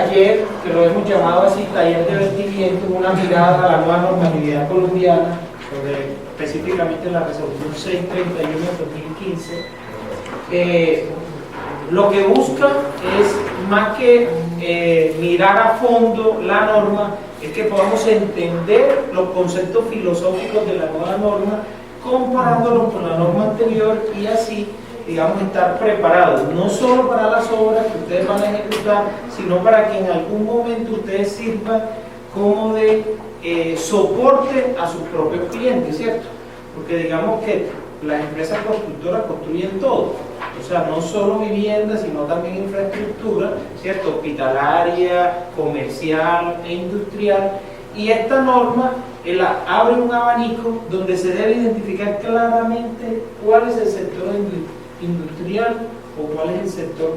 taller, que lo hemos llamado así, taller de vertimiento, una mirada a la nueva normatividad colombiana, sobre específicamente la resolución 631 de 2015, lo que busca es, más que mirar a fondo la norma, es que podamos entender los conceptos filosóficos de la nueva norma, comparándolos con la norma anterior y así, digamos, estar preparados, no solo para las obras que ustedes van a ejecutar, sino para que en algún momento ustedes sirvan como de soporte a sus propios clientes, ¿cierto? Porque digamos que las empresas constructoras construyen todo, o sea, no solo viviendas, sino también infraestructura, ¿cierto? Hospitalaria, comercial e industrial, y esta norma abre un abanico donde se debe identificar claramente cuál es el sector industrial o cuál es el sector,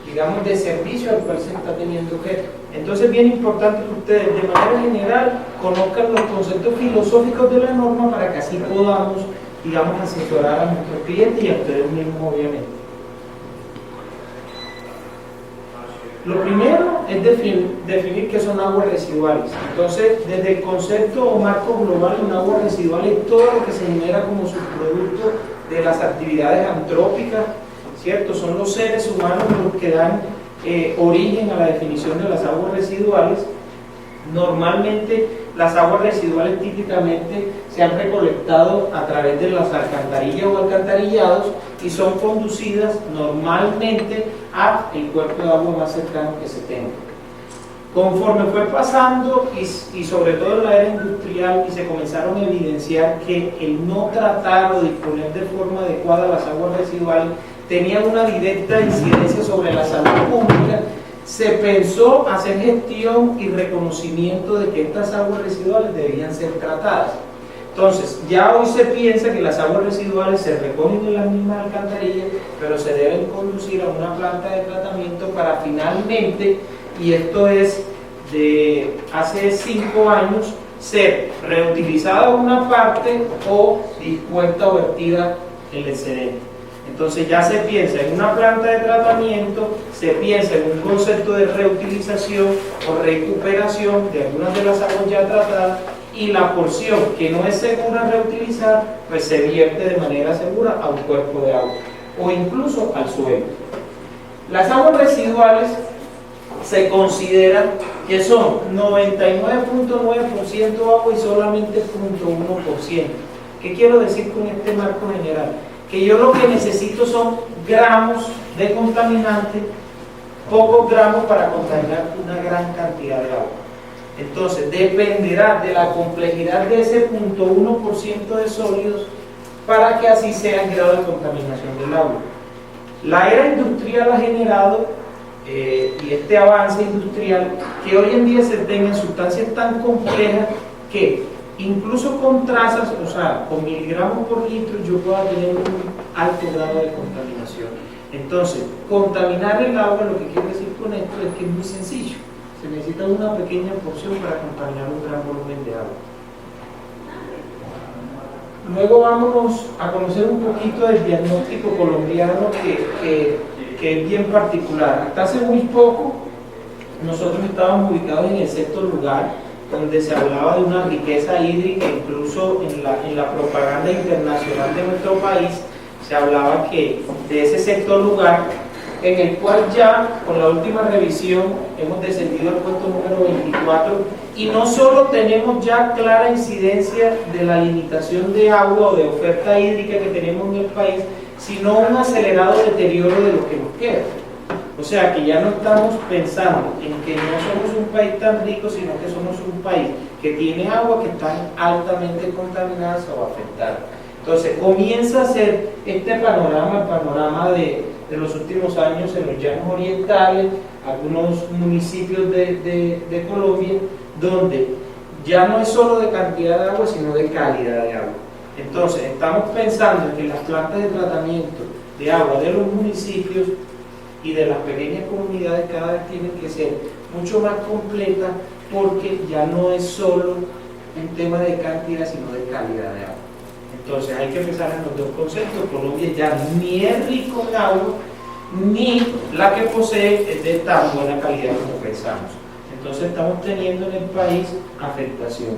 digamos, de servicio al cual se está teniendo objeto. Entonces es bien importante que ustedes de manera general conozcan los conceptos filosóficos de la norma para que así podamos, digamos, asesorar a nuestros clientes y a ustedes mismos, obviamente. Lo primero es definir qué son aguas residuales. Entonces, desde el concepto o marco global, un agua residual es todo lo que se genera como subproducto de las actividades antrópicas, ¿cierto? Son los seres humanos los que dan origen a la definición de las aguas residuales. Normalmente las aguas residuales típicamente se han recolectado a través de las alcantarillas o alcantarillados y son conducidas normalmente a el cuerpo de agua más cercano que se tenga. Conforme fue pasando y sobre todo en la era industrial, y se comenzaron a evidenciar que el no tratar o disponer de forma adecuada las aguas residuales tenía una directa incidencia sobre la salud pública, se pensó hacer gestión y reconocimiento de que estas aguas residuales debían ser tratadas. Entonces, ya hoy se piensa que las aguas residuales se recogen en las mismas alcantarillas, pero se deben conducir a una planta de tratamiento para finalmente, y esto es de hace 5 años, ser reutilizada una parte o dispuesta o vertida en el excedente. Entonces ya se piensa en una planta de tratamiento, se piensa en un concepto de reutilización o recuperación de algunas de las aguas ya tratadas, y la porción que no es segura reutilizar, pues se vierte de manera segura a un cuerpo de agua o incluso al suelo. Las aguas residuales se considera que son 99.9% agua y solamente 0.1%. ¿Qué quiero decir con este marco general? Que yo lo que necesito son gramos de contaminante, pocos gramos para contaminar una gran cantidad de agua. Entonces dependerá de la complejidad de ese 0.1% de sólidos para que así sea el grado de contaminación del agua. La era industrial ha generado y este avance industrial que hoy en día se tengan sustancias tan complejas que incluso con trazas, o sea, con miligramos por litro, yo pueda tener un alto grado de contaminación. Entonces, contaminar el agua, lo que quiero decir con esto es que es muy sencillo. Se necesita una pequeña porción para contaminar un gran volumen de agua. Luego vámonos a conocer un poquito del diagnóstico colombiano que es bien particular. Hasta hace muy poco, nosotros estábamos ubicados en el sexto lugar, donde se hablaba de una riqueza hídrica. Incluso en la propaganda internacional de nuestro país se hablaba que de ese sexto lugar, en el cual ya con la última revisión hemos descendido al puesto número 24, y no solo tenemos ya clara incidencia de la limitación de agua o de oferta hídrica que tenemos en el país, sino un acelerado deterioro de lo que nos queda. O sea que ya no estamos pensando en que no somos un país tan rico, sino que somos un país que tiene agua que está altamente contaminada o afectada. Entonces comienza a ser este panorama, el panorama de los últimos años en los llanos orientales, algunos municipios de Colombia, donde ya no es solo de cantidad de agua, sino de calidad de agua. Entonces estamos pensando en que las plantas de tratamiento de agua de los municipios y de las pequeñas comunidades cada vez tienen que ser mucho más completas, porque ya no es solo un tema de cantidad, sino de calidad de agua. Entonces hay que pensar en los dos conceptos. Colombia ya ni es rico en agua, ni la que posee es de tan buena calidad como pensamos. Entonces estamos teniendo en el país afectación.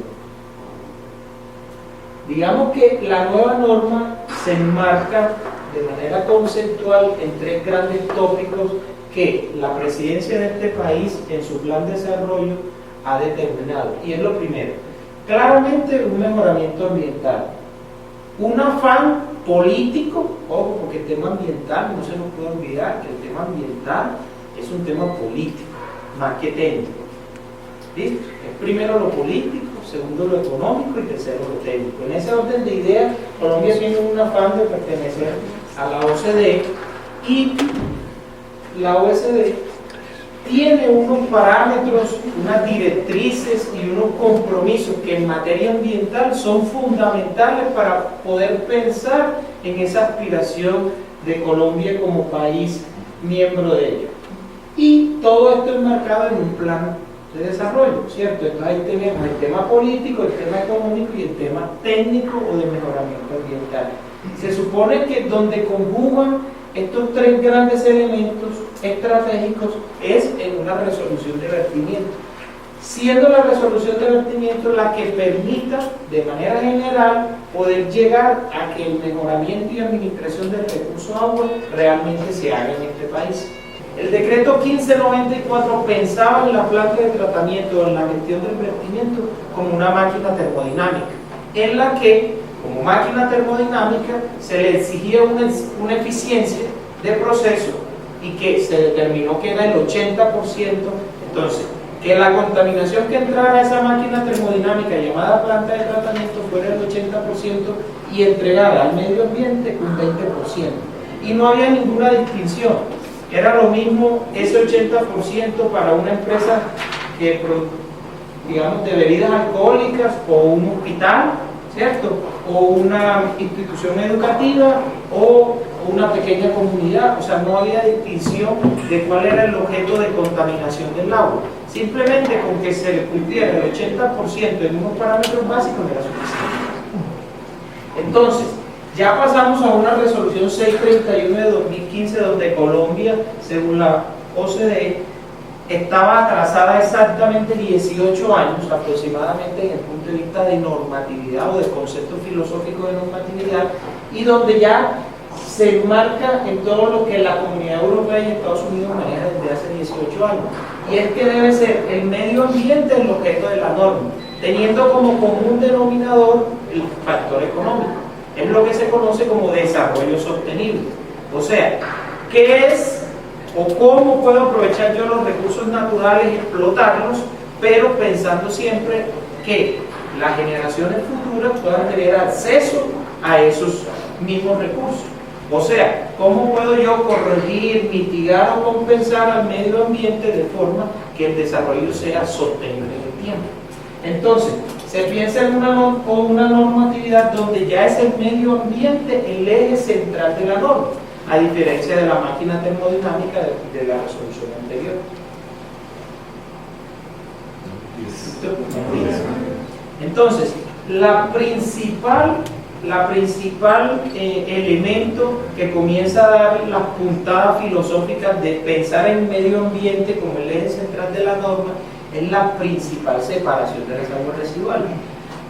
Digamos que la nueva norma se enmarca de manera conceptual en tres grandes tópicos que la presidencia de este país en su plan de desarrollo ha determinado. Y es lo primero, claramente un mejoramiento ambiental, un afán político, ojo, porque el tema ambiental no se nos puede olvidar que el tema ambiental es un tema político, más que técnico. ¿Listo? Es primero lo político, segundo lo económico y tercero lo técnico. En ese orden de ideas, Colombia tiene un afán de pertenecer a la OCDE y la OCDE tiene unos parámetros, unas directrices y unos compromisos que en materia ambiental son fundamentales para poder pensar en esa aspiración de Colombia como país miembro de ella. Y todo esto enmarcado en un plan de desarrollo, ¿cierto? Entonces ahí tenemos el tema político, el tema económico y el tema técnico o de mejoramiento ambiental. Se supone que donde conjugan estos tres grandes elementos estratégicos es en una resolución de vertimiento, siendo la resolución de vertimiento la que permita de manera general poder llegar a que el mejoramiento y administración del recurso agua realmente se haga en este país. El decreto 1594 pensaba en la planta de tratamiento, en la gestión del vertimiento, como una máquina termodinámica, en la que, como máquina termodinámica, se le exigía una eficiencia de proceso y que se determinó que era el 80%, entonces, que la contaminación que entrara a esa máquina termodinámica llamada planta de tratamiento fuera el 80% y entregada al medio ambiente un 20%. Y no había ninguna distinción. Era lo mismo ese 80% para una empresa que, digamos, de bebidas alcohólicas o un hospital, ¿cierto? O una institución educativa o una pequeña comunidad. O sea, no había distinción de cuál era el objeto de contaminación del agua. Simplemente con que se le cumpliera el 80% en unos parámetros básicos era suficiente. Entonces, ya pasamos a una resolución 631 de 2015 donde Colombia, según la OCDE, estaba atrasada exactamente 18 años aproximadamente desde el punto de vista de normatividad o de concepto filosófico de normatividad, y donde ya se enmarca en todo lo que la Comunidad Europea y Estados Unidos maneja desde hace 18 años. Y es que debe ser el medio ambiente el objeto de la norma, teniendo como común denominador el factor económico. Es lo que se conoce como desarrollo sostenible. O sea, ¿qué es o cómo puedo aprovechar yo los recursos naturales y explotarlos, pero pensando siempre que las generaciones futuras puedan tener acceso a esos mismos recursos? O sea, ¿cómo puedo yo corregir, mitigar o compensar al medio ambiente de forma que el desarrollo sea sostenible en el tiempo? Entonces, se piensa en una normatividad donde ya es el medio ambiente el eje central de la norma, a diferencia de la máquina termodinámica de la resolución anterior. Entonces, la principal elemento que comienza a dar las puntadas filosóficas de pensar en medio ambiente como el eje central de la norma es la principal separación de las aguas residuales.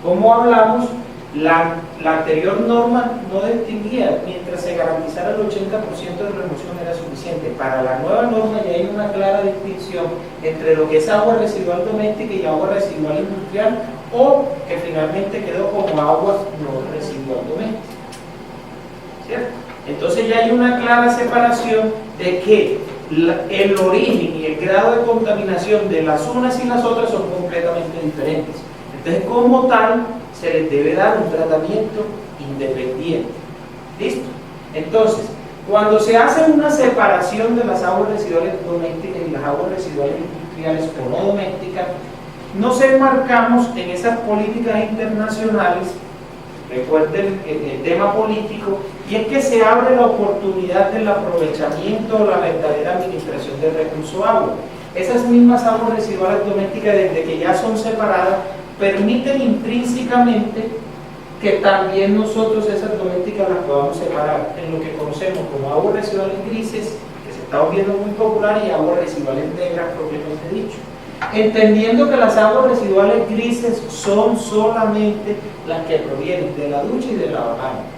Como hablamos, la anterior norma no distinguía, mientras se garantizara el 80% de remoción era suficiente. Para la nueva norma ya hay una clara distinción entre lo que es agua residual doméstica y agua residual industrial, o que finalmente quedó como agua no residual doméstica, ¿cierto? Entonces ya hay una clara separación de que el origen y el grado de contaminación de las unas y las otras son completamente diferentes. Entonces, como tal, se les debe dar un tratamiento independiente. ¿Listo? Entonces, cuando se hace una separación de las aguas residuales domésticas y las aguas residuales industriales o no domésticas, nos enmarcamos en esas políticas internacionales. Recuerden el tema político, y es que se abre la oportunidad del aprovechamiento o la verdadera administración del recurso agua. Esas mismas aguas residuales domésticas, desde que ya son separadas, permiten intrínsecamente que también nosotros esas domésticas las podamos separar en lo que conocemos como aguas residuales grises, que estamos viendo muy popular, y aguas residuales negras propiamente dicho. Entendiendo que las aguas residuales grises son solamente las que provienen de la ducha y del lavamanos.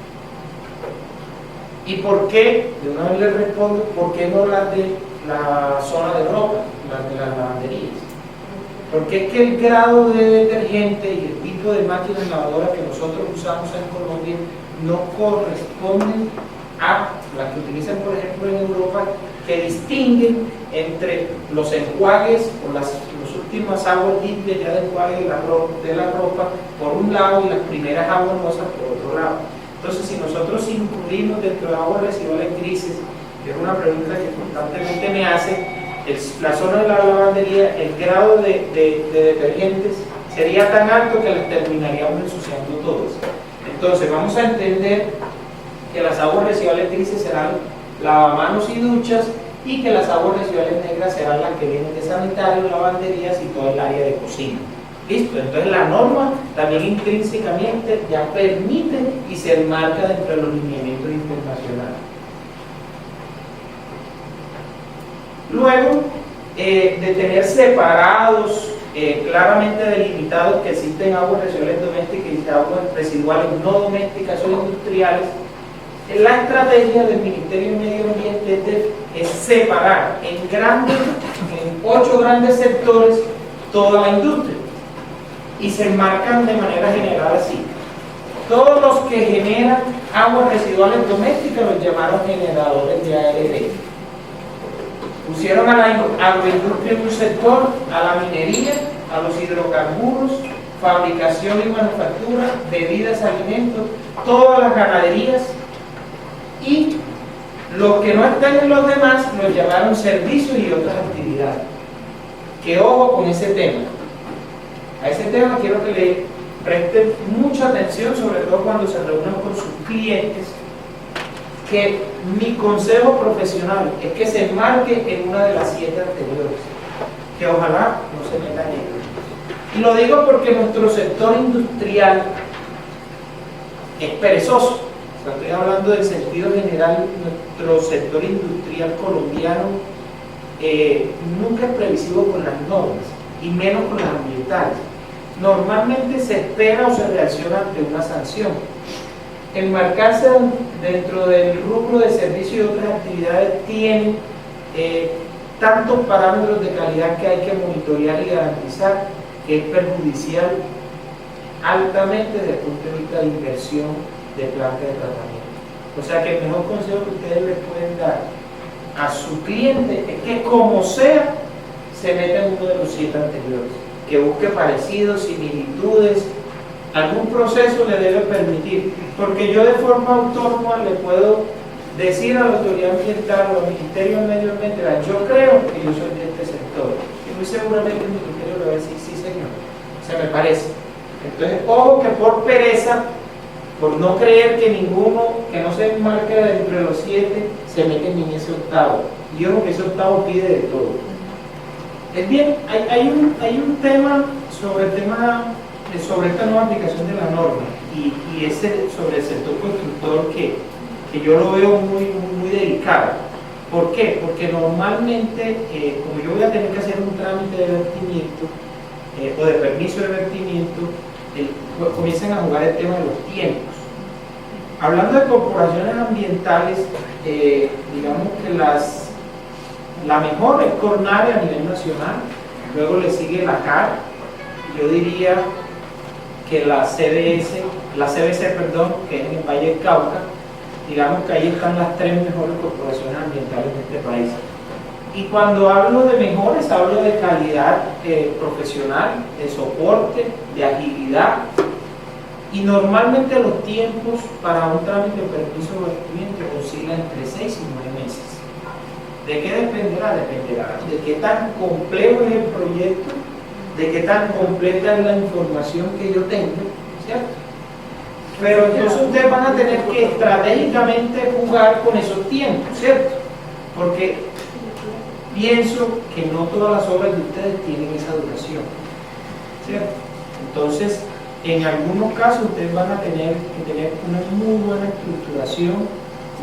¿Y por qué? De una vez les respondo, ¿por qué no las de la zona de ropa, las de las lavanderías? Porque es que el grado de detergente y el tipo de máquinas lavadoras que nosotros usamos en Colombia no corresponden a las que utilizan, por ejemplo, en Europa, que distinguen entre los enjuagues o las últimas aguas limpias ya de enjuague de la ropa por un lado y las primeras aguas rosas por otro lado. Entonces, si nosotros incluimos dentro de aguas residuales grises, que es una pregunta que constantemente me hacen, la zona de la lavandería, el grado de detergentes sería tan alto que las terminaríamos ensuciando todas. Entonces, vamos a entender que las aguas residuales grises serán lavamanos y duchas, y que las aguas residuales negras serán las que vienen de sanitarios, lavanderías y todo el área de cocina. ¿Listo? Entonces la norma también intrínsecamente ya permite y se enmarca dentro de los lineamientos internacionales. Luego de tener separados, claramente delimitados, que existen aguas residuales domésticas y aguas residuales no domésticas o industriales, la estrategia del Ministerio de Medio Ambiente es separar en 8 grandes sectores toda la industria, y se enmarcan de manera general así. Todos los que generan aguas residuales domésticas los llamaron generadores de ARB. Pusieron a la agroindustria en un sector, a la minería, a los hidrocarburos, fabricación y manufactura, bebidas, alimentos, todas las ganaderías, y los que no están en los demás los llamaron servicios y otras actividades. Que ojo con ese tema. A ese tema quiero que le presten mucha atención, sobre todo cuando se reúnan con sus clientes, que mi consejo profesional es que se enmarque en una de las 7 anteriores, que ojalá no se meta en ella. Y lo digo porque nuestro sector industrial es perezoso. O sea, estoy hablando del sentido general. Nuestro sector industrial colombiano nunca es previsivo con las normas, y menos con las ambientales. Normalmente se espera o se reacciona ante una sanción. Enmarcarse dentro del rubro de servicios y otras actividades tiene tantos parámetros de calidad que hay que monitorear y garantizar, que es perjudicial altamente desde el punto de vista de inversión de planta de tratamiento. O sea que el mejor consejo que ustedes les pueden dar a su cliente es que, como sea, se meta en uno de los 7 anteriores, que busque parecidos, similitudes. Algún proceso le debe permitir, porque yo de forma autónoma le puedo decir a la autoridad ambiental o al Ministerio del Medio Ambiente: yo creo que yo soy de este sector, y muy seguramente el Ministerio le va a decir: sí señor, se me parece. Entonces, ojo que por pereza, por no creer que ninguno que no se enmarque dentro de los 7 se meten en ese octavo. Y ojo que ese octavo pide de todo. Es bien, hay un tema sobre esta nueva aplicación de la norma, y ese sobre el sector constructor que yo lo veo muy delicado. ¿Por qué? Porque normalmente, como yo voy a tener que hacer un trámite de vertimiento o de permiso de vertimiento, comienzan a jugar el tema de los tiempos. Hablando de corporaciones ambientales, digamos que la mejor es Cornare a nivel nacional, luego le sigue la CAR, yo diría que la CBC, que es en el Valle del Cauca. Digamos que ahí están las 3 mejores corporaciones ambientales de este país. Y cuando hablo de mejores, hablo de calidad profesional, de soporte, de agilidad, y normalmente los tiempos para un trámite de permiso de vertimiento oscilan entre 6 y 9 meses. ¿De qué dependerá? Dependerá de qué tan complejo es el proyecto, de qué tan completa es la información que yo tengo, ¿cierto? Pero entonces ustedes van a tener que estratégicamente jugar con esos tiempos, ¿cierto? Porque pienso que no todas las obras de ustedes tienen esa duración, ¿cierto? Entonces, en algunos casos ustedes van a tener que tener una muy buena estructuración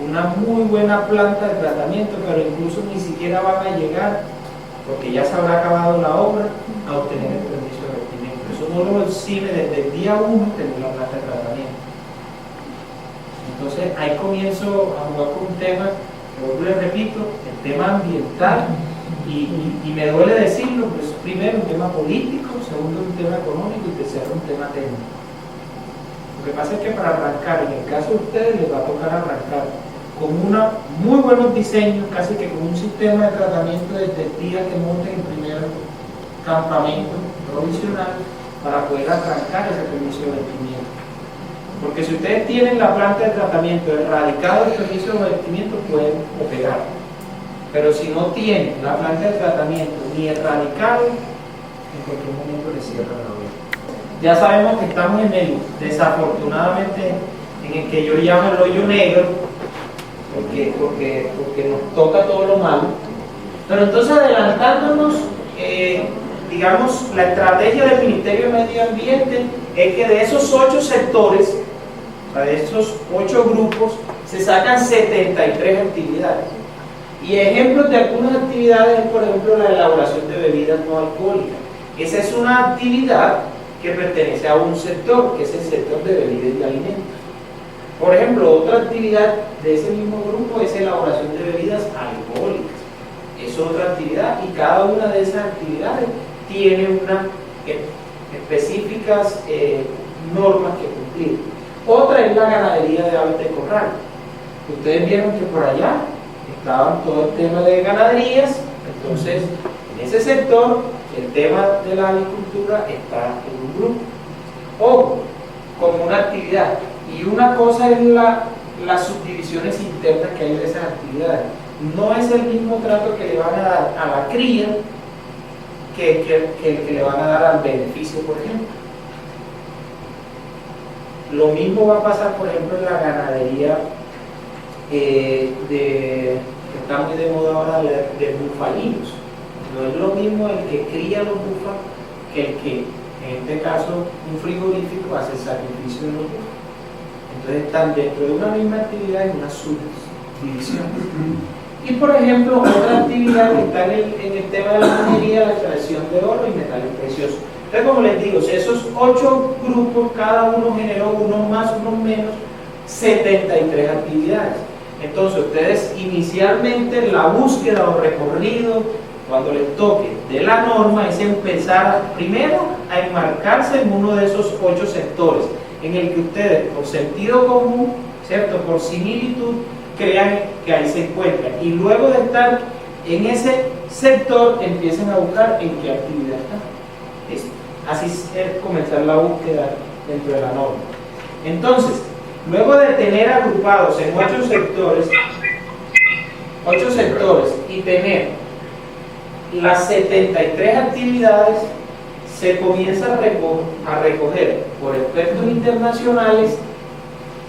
una muy buena planta de tratamiento, pero incluso ni siquiera van a llegar, porque ya se habrá acabado la obra, a obtener el permiso de vertimiento. Eso no lo exime desde el día 1 tener la planta de tratamiento. Entonces ahí comienzo a jugar con un tema, que les repito, el tema ambiental, y me duele decirlo, pues primero un tema político, segundo un tema económico y tercero un tema técnico. Lo que pasa es que para arrancar, en el caso de ustedes les va a tocar arrancar con muy buenos diseños, casi que con un sistema de tratamiento desde el día que monten el primer campamento provisional para poder arrancar ese permiso de vertimiento. Porque si ustedes tienen la planta de tratamiento erradicado el permiso de vertimiento, pueden operar. Pero si no tienen la planta de tratamiento ni erradicado, en cualquier momento les cierran la obra. Ya sabemos que estamos en el, desafortunadamente, en el que yo llamo el hoyo negro, porque nos toca todo lo malo. Pero entonces, adelantándonos, digamos, la estrategia del Ministerio de Medio Ambiente es que de esos 8 sectores, de esos 8 grupos, se sacan 73 actividades. Y ejemplos de algunas actividades es, por ejemplo, la elaboración de bebidas no alcohólicas. Esa es una actividad que pertenece a un sector, que es el sector de bebidas y alimentos. Por ejemplo, otra actividad de ese mismo grupo es elaboración de bebidas alcohólicas. Es otra actividad y cada una de esas actividades tiene unas específicas normas que cumplir. Otra es la ganadería de aves de corral. Ustedes vieron que por allá estaban todo el tema de ganaderías, entonces en ese sector el tema de la agricultura está en un grupo. Ojo, como una actividad. Y una cosa es las subdivisiones internas que hay de esas actividades. No es el mismo trato que le van a dar a la cría que le van a dar al beneficio, por ejemplo. Lo mismo va a pasar, por ejemplo, en la ganadería que está muy de moda ahora de bufalinos. No es lo mismo el que cría los búfalos que el que, en este caso, un frigorífico hace el sacrificio de los búfalos. Entonces están dentro de una misma actividad en una subdivisión. Y por ejemplo, otra actividad que está en el tema de la minería, la extracción de oro y metales preciosos. Entonces, como les digo, si esos 8 grupos, cada uno generó unos más, unos menos, 73 actividades. Entonces, ustedes inicialmente la búsqueda o recorrido, cuando les toque de la norma, es empezar primero a enmarcarse en uno de esos 8 sectores, en el que ustedes, por sentido común, ¿cierto?, por similitud, crean que ahí se encuentran. Y luego de estar en ese sector, empiecen a buscar en qué actividad está. Así es comenzar la búsqueda dentro de la norma. Entonces, luego de tener agrupados en 8 sectores y tener las 73 actividades, se comienza a recoger por expertos internacionales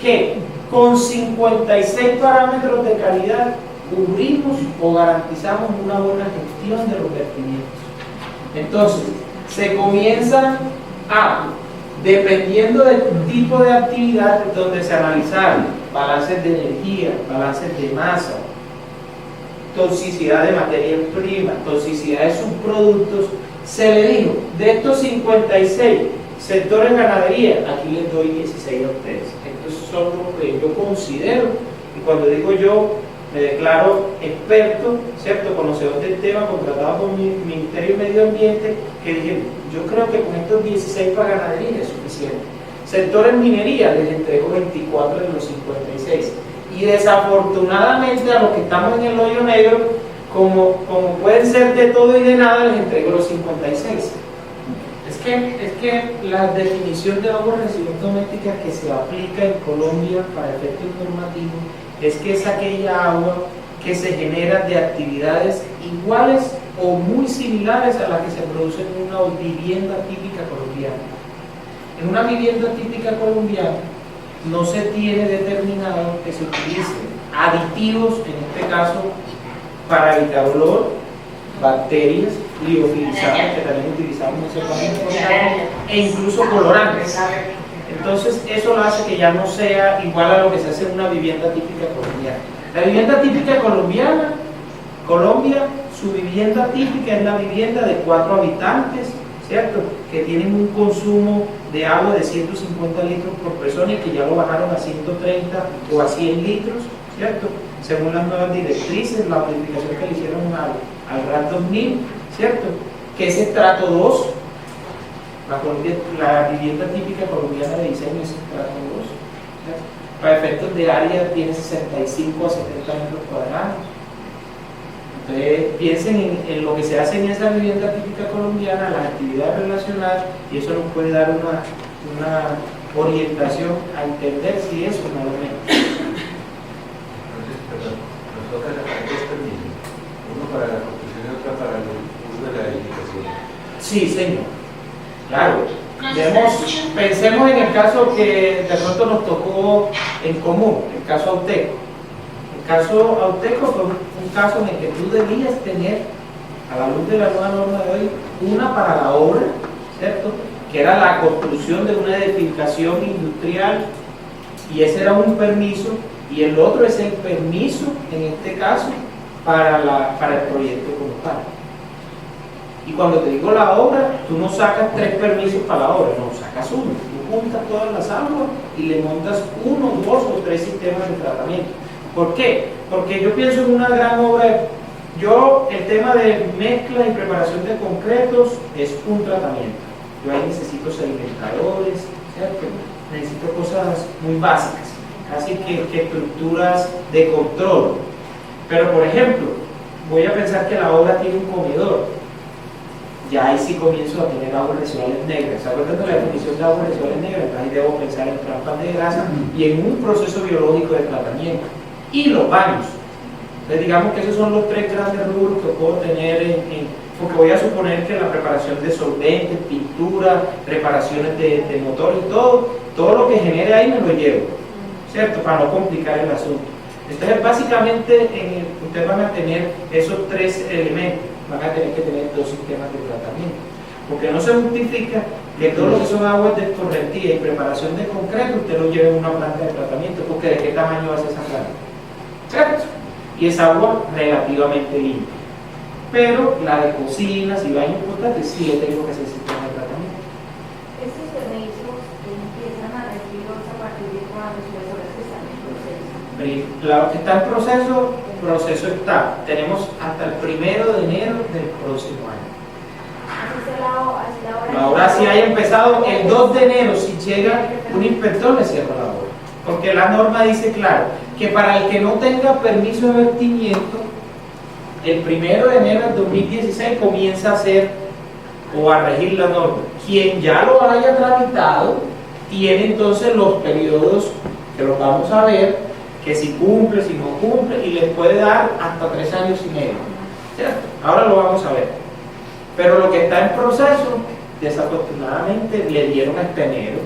que con 56 parámetros de calidad cubrimos o garantizamos una buena gestión de los vertimientos. Entonces, se comienza a, dependiendo del tipo de actividad, donde se analizaron balances de energía, balances de masa, toxicidad de materias primas, toxicidad de subproductos, se le dijo, de estos 56 sectores de ganadería, aquí les doy 16 a ustedes. Estos son los que yo considero, y cuando digo yo, me declaro experto, ¿cierto?, conocedor del tema, contratado por mi Ministerio de Medio Ambiente, que dije, yo creo que con estos 16 para ganadería es suficiente. Sectores minería, les entrego 24 de los 56. Y desafortunadamente a los que estamos en el hoyo negro, como pueden ser de todo y de nada, les entrego los 56. Es que la definición de agua residual doméstica que se aplica en Colombia para efectos normativos es que es aquella agua que se genera de actividades iguales o muy similares a las que se producen en una vivienda típica colombiana. En una vivienda típica colombiana no se tiene determinado que se utilicen aditivos, en este caso para evitar olor, bacterias, liofilizadas, que también utilizamos en ese país, e incluso colorantes. Entonces eso lo hace que ya no sea igual a lo que se hace en una vivienda típica colombiana. La vivienda típica colombiana, Colombia, su vivienda típica es la vivienda de 4 habitantes, ¿cierto? Que tienen un consumo de agua de 150 litros por persona y que ya lo bajaron a 130 o a 100 litros, ¿cierto? Según las nuevas directrices, la modificación que le hicieron al RAD 2000, ¿cierto? Que es estrato 2, la vivienda típica colombiana de diseño es estrato 2, ¿cierto? Para efectos de área tiene 65 a 70 metros cuadrados. Entonces piensen en lo que se hace en esa vivienda típica colombiana, las actividades relacionadas, y eso nos puede dar una orientación a entender si es o no lo menos. Entonces, perdón, nos toca sacar 2 permisos, uno para la construcción y otro para el uso de la edificación. Sí, señor. Claro. Pensemos en el caso que de pronto nos tocó en común, el caso Auteco. El caso Auteco fue un caso en el que tú debías tener, a la luz de la nueva norma de hoy, una para la obra, ¿cierto? Que era la construcción de una edificación industrial, y ese era un permiso, y el otro es el permiso, en este caso, para el proyecto como tal. Y cuando te digo la obra, tú no sacas 3 permisos para la obra, no, sacas uno. Tú juntas todas las aguas y le montas 1, 2 o 3 sistemas de tratamiento. ¿Por qué? Porque yo pienso en una gran obra. El tema de mezcla y preparación de concretos es un tratamiento. Yo ahí necesito sedimentadores, ¿cierto? Necesito cosas muy básicas, casi que estructuras de control. Pero, por ejemplo, voy a pensar que la obra tiene un comedor. Ya ahí sí comienzo a tener aguas residuales negras. ¿Se acuerdan de la definición de aguas residuales negras? Ahí debo pensar en trampas de grasa y en un proceso biológico de tratamiento. Y los baños. Entonces digamos que esos son los 3 grandes rubros que puedo tener porque voy a suponer que la preparación de solventes, pintura, reparaciones de motor y todo lo que genere ahí me lo llevo, ¿cierto? Para no complicar el asunto. Entonces básicamente ustedes van a tener esos 3 elementos. Van a tener que tener 2 sistemas de tratamiento, porque no se justifica que todo lo que son aguas de escorrentía y preparación de concreto usted lo lleve en una planta de tratamiento, porque ¿de qué tamaño va a ser esa planta? ¿Cierto? Y es agua relativamente limpia. Pero la de cocinas y baños portátiles sí le tengo que hacer sistema de tratamiento. Estos permisos empiezan a recibirlos a partir de cuando las obras que están en proceso. Claro que está en proceso está. Tenemos hasta el 1 de enero del próximo año. La obra sí haya empezado el 2 de enero. Si llega un inspector, le cierra la obra. Porque la norma dice claro que para el que no tenga permiso de vertimiento, el 1 de enero del 2016 comienza a hacer o a regir la norma. Quien ya lo haya tramitado tiene entonces los periodos que los vamos a ver, que si cumple, si no cumple, y les puede dar hasta 3 años y medio, ¿cierto? Ahora lo vamos a ver. Pero lo que está en proceso, desafortunadamente, le dieron hasta enero.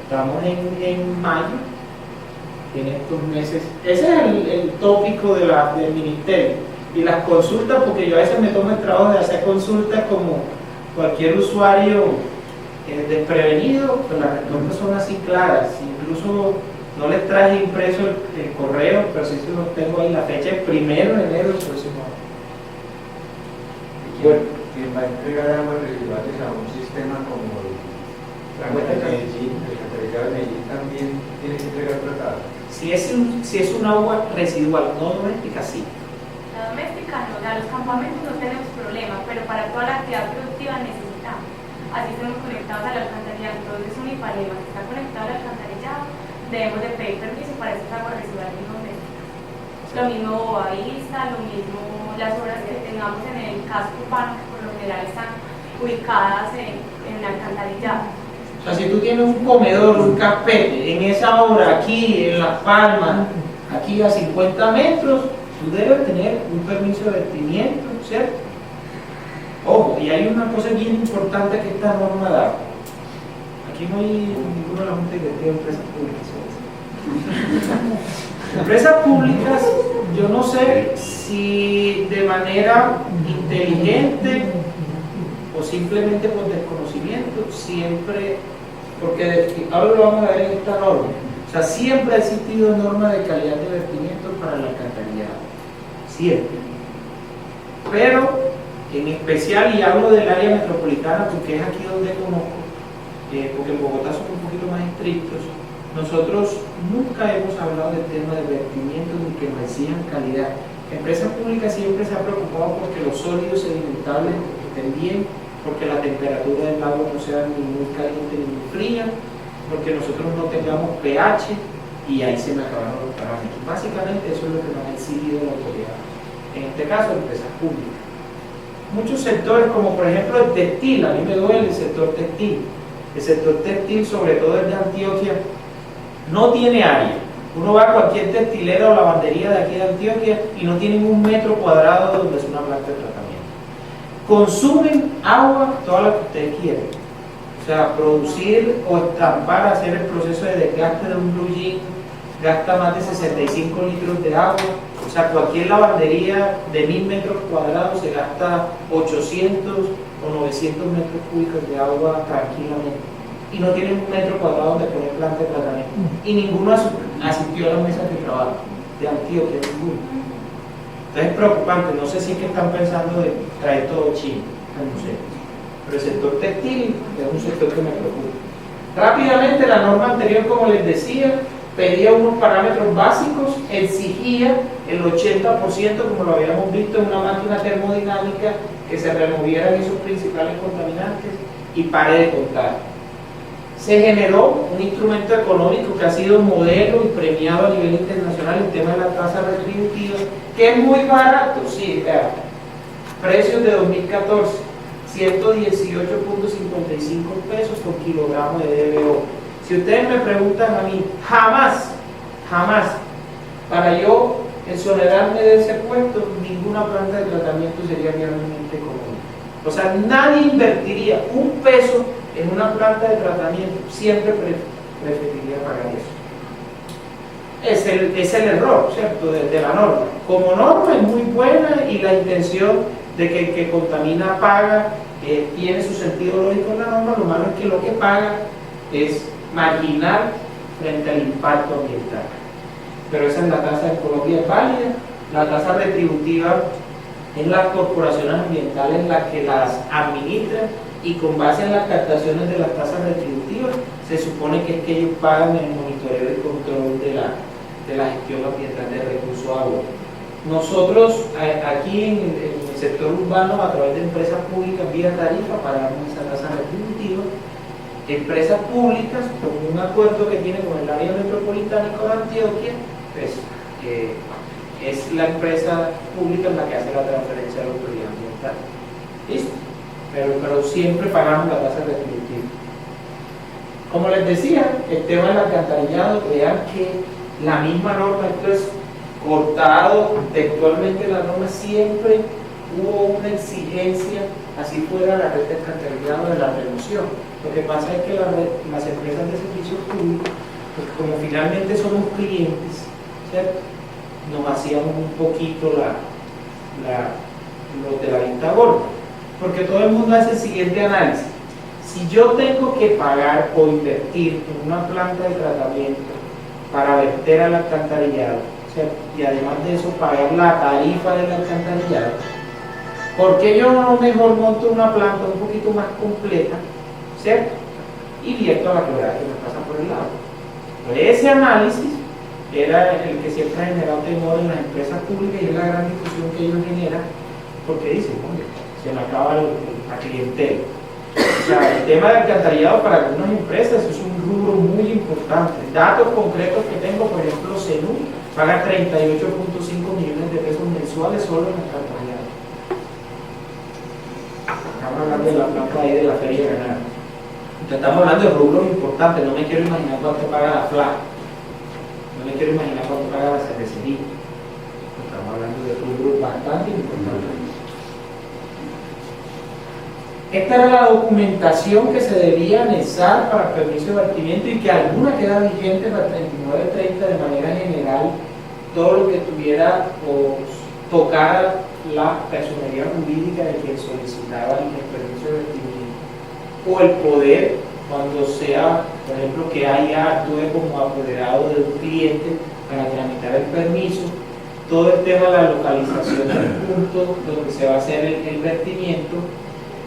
Estamos en mayo, en estos meses. Ese es el tópico del ministerio. Y las consultas, porque yo a veces me tomo el trabajo de hacer consultas como cualquier usuario desprevenido, pero las respuestas son así claras. Incluso no les traje impreso el correo, pero sí se los tengo ahí, la fecha es 1 de enero del próximo año. ¿Quién va a entregar aguas residuales a un sistema como el Medellín, el alcantarillado de Medellín también tiene que entregar tratado? Si es un agua residual, no doméstica, sí. La doméstica no, los campamentos no tenemos problema, pero para toda la actividad productiva necesitamos. Así estamos conectados al alcantarillado, entonces un IPALEMA que está conectado al alcantarillado, debemos de pedir permiso para esas aguas residuales domésticas. Lo mismo Bobavista, lo mismo las obras que tengamos en el casco urbano, que por lo general están ubicadas en el alcantarillado. O sea, si tú tienes un comedor, un carpete, en esa obra aquí, en Las Palmas, aquí a 50 metros, tú debes tener un permiso de vertimiento, ¿cierto? Ojo, y hay una cosa bien importante que esta norma da. Aquí no hay ninguna de las juntas que tiene empresas públicas. Empresas públicas, yo no sé si de manera inteligente o simplemente por desconocimiento, siempre porque ahora lo vamos a ver en esta norma. O sea, siempre ha existido norma de calidad de vertimiento para el alcantarillado, siempre. Pero, en especial, y hablo del área metropolitana porque es aquí donde conozco, porque en Bogotá son un poquito más estrictos, nosotros nunca hemos hablado del tema de vertimiento ni que nos exijan calidad. La empresa pública siempre se ha preocupado porque los sólidos sedimentables estén bien, porque la temperatura del agua no sea ni muy caliente ni muy fría, porque nosotros no tengamos pH, y ahí se me acabaron los parámetros. Básicamente eso es lo que nos ha exigido la autoridad, en este caso empresas públicas. Muchos sectores, como por ejemplo el textil, a mí me duele el sector textil. El sector textil, sobre todo el de Antioquia, no tiene área. Uno va a cualquier textilera o lavandería de aquí de Antioquia y no tienen 1 metro cuadrado donde es una planta de tratamiento. Consumen agua toda la que ustedes quieren. O sea, producir o estampar, hacer el proceso de desgaste de un blue jean gasta más de 65 litros de agua. O sea, cualquier lavandería de 1000 metros cuadrados se gasta 800 o 900 metros cúbicos de agua tranquilamente. Y no tienen 1 metro cuadrado donde poner planta de tratamiento. Y ninguno asistió a las mesas de trabajo de Antioquia, ninguno. Entonces es preocupante, no sé si es que están pensando de traer todo China, no sé. Pero el sector textil es un sector que me preocupa. Rápidamente, la norma anterior, como les decía, pedía unos parámetros básicos, exigía el 80%, como lo habíamos visto en una máquina termodinámica, que se removieran esos principales contaminantes, y pare de contar. Se generó un instrumento económico que ha sido modelo y premiado a nivel internacional, el tema de la tasa retributiva, que es muy barato, sí, vean, precios de 2014, 118.55 pesos por kilogramo de DBO. Si ustedes me preguntan a mí, jamás, para yo exonerarme de ese puesto, ninguna planta de tratamiento sería realmente económica. O sea, nadie invertiría 1 peso en una planta de tratamiento, siempre preferiría pagar eso. Es el error, ¿cierto?, de la norma. Como norma es muy buena y la intención de que el que contamina paga tiene su sentido lógico en la norma. Lo malo es que lo que paga es marginal frente al impacto ambiental. Pero esa es la tasa en Colombia, es válida. La tasa retributiva es las corporaciones ambientales las que las administran, y con base en las captaciones de las tasas retributivas se supone que es que ellos pagan el monitoreo y control de la gestión ambiental de recursos agua. Nosotros aquí en el sector urbano, a través de empresas públicas vía tarifa, pagamos esa tasa retributiva. Empresas públicas, con un acuerdo que tiene con el área metropolitana de Antioquia, pues es la empresa pública la que hace la transferencia a la autoridad ambiental. ¿Listo? Pero siempre pagamos la tasa retributiva. Como les decía, el tema del alcantarillado, vean que la misma norma, esto es cortado textualmente la norma, siempre hubo una exigencia, así fuera la red de alcantarillado, de la remoción. Lo que pasa es que las empresas de servicios públicos, pues como finalmente somos clientes, ¿cierto?, nos hacíamos un poquito los de la vista gorda, porque todo el mundo hace el siguiente análisis. Si yo tengo que pagar o invertir en una planta de tratamiento para verter al alcantarillado, ¿cierto?, y además de eso pagar la tarifa del alcantarillado, ¿por qué yo no mejor monto una planta un poquito más completa, ¿cierto?, y vierto a la quebrada que me pasa por el lado? Pues ese análisis era el que siempre ha generado temor en las empresas públicas, y es la gran discusión que ellos generan, porque dicen, oye, se me acaba la clientela. O sea, el tema del alcantarillado para algunas empresas es un rubro muy importante. Datos concretos que tengo, por ejemplo, CENU paga 38.5 millones de pesos mensuales solo en alcantarillado. Estamos hablando de la planta ahí de la Feria de Granada. Estamos hablando de rubros importantes. No me quiero imaginar cuánto paga la FLA. No me quiero imaginar cuánto paga la cervecería. Estamos hablando de rubros bastante importantes. Esta era la documentación que se debía anexar para el permiso de vertimiento, y que alguna queda vigente para el 3930 de manera general, todo lo que tuviera o tocara la personería jurídica de quien solicitaba el permiso de vertimiento, o el poder cuando sea, por ejemplo, que actúe como apoderado de un cliente para tramitar el permiso, todo el tema de la localización del punto donde se va a hacer el vertimiento,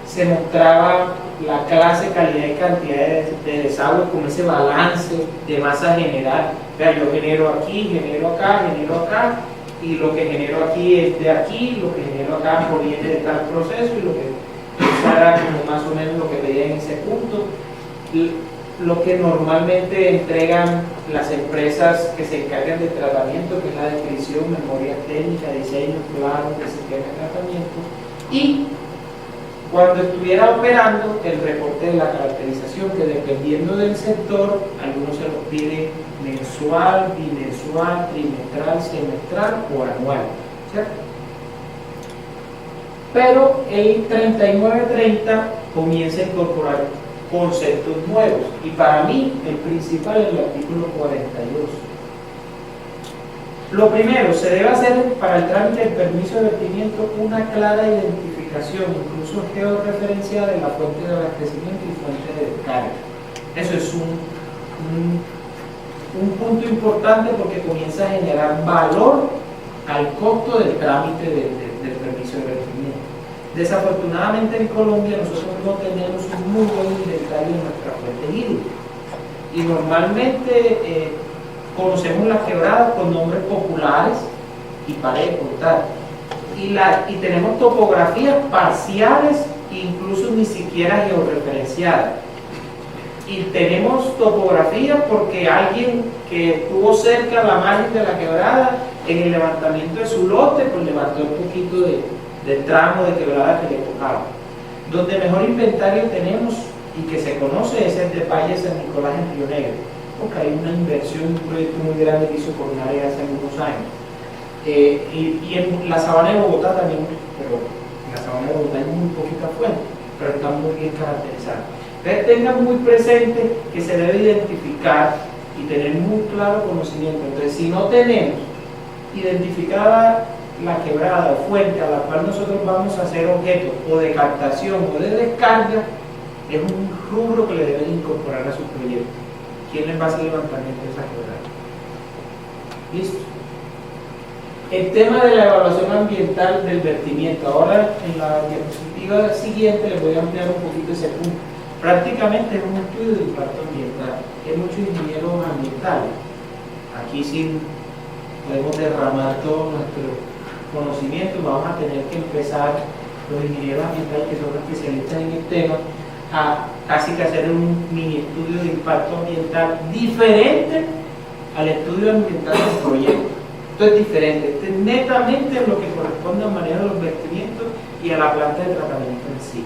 se mostraba la clase, calidad y cantidad de desagüe con ese balance de masa general. O sea, yo genero aquí, genero acá, y lo que genero aquí es de aquí, lo que genero acá proviene de tal proceso, y lo que eso era como más o menos lo que veía en ese punto. Lo que normalmente entregan las empresas que se encargan de tratamiento, que es la descripción, memoria técnica, diseño, planos de sistema de tratamiento, y cuando estuviera operando el reporte de la caracterización, que dependiendo del sector, algunos se los piden mensual, bimensual, trimestral, semestral o anual, ¿cierto? Pero el 3930 comienza a incorporar conceptos nuevos, y para mí el principal es el artículo 42. Lo primero, se debe hacer para el trámite del permiso de vertimiento una clara identificación, incluso georreferenciada, de la fuente de abastecimiento y fuente de descarga. Eso es un punto importante, porque comienza a generar valor al costo del trámite del permiso de vertimiento. Desafortunadamente en Colombia nosotros no tenemos un muy buen inventario de nuestra fuente hídrica, y normalmente conocemos las quebradas con nombres populares y para de contar, y tenemos topografías parciales, incluso ni siquiera georreferenciadas, y tenemos topografías porque alguien que estuvo cerca a la margen de la quebrada en el levantamiento de su lote, pues levantó un poquito del tramo de quebrada que le tocaba. Donde mejor inventario tenemos y que se conoce es el de Valle San Nicolás en Río Negro, porque hay una inversión, un proyecto muy grande que hizo Coronari hace algunos años. Y en la sabana de Bogotá también, pero en la sabana de Bogotá hay muy poquita fuente, pero está muy bien caracterizada. Entonces tengan muy presente que se debe identificar y tener muy claro conocimiento. Entonces, si no tenemos identificada la quebrada o fuente a la cual nosotros vamos a hacer objeto o de captación o de descarga, es un rubro que le deben incorporar a su proyecto. ¿Quién les va a hacer levantamiento de esa quebrada? ¿Listo? El tema de la evaluación ambiental del vertimiento. Ahora en la diapositiva siguiente les voy a ampliar un poquito ese punto. Prácticamente es un estudio de impacto ambiental. Hay muchos ingenieros ambientales. Aquí sí podemos derramar todo nuestro conocimiento. Vamos a tener que empezar, los ingenieros ambientales que son especialistas en el tema, a casi que hacer un mini estudio de impacto ambiental diferente al estudio ambiental del proyecto. Esto es diferente, esto es netamente lo que corresponde al manejo de los vertimientos y a la planta de tratamiento en sí.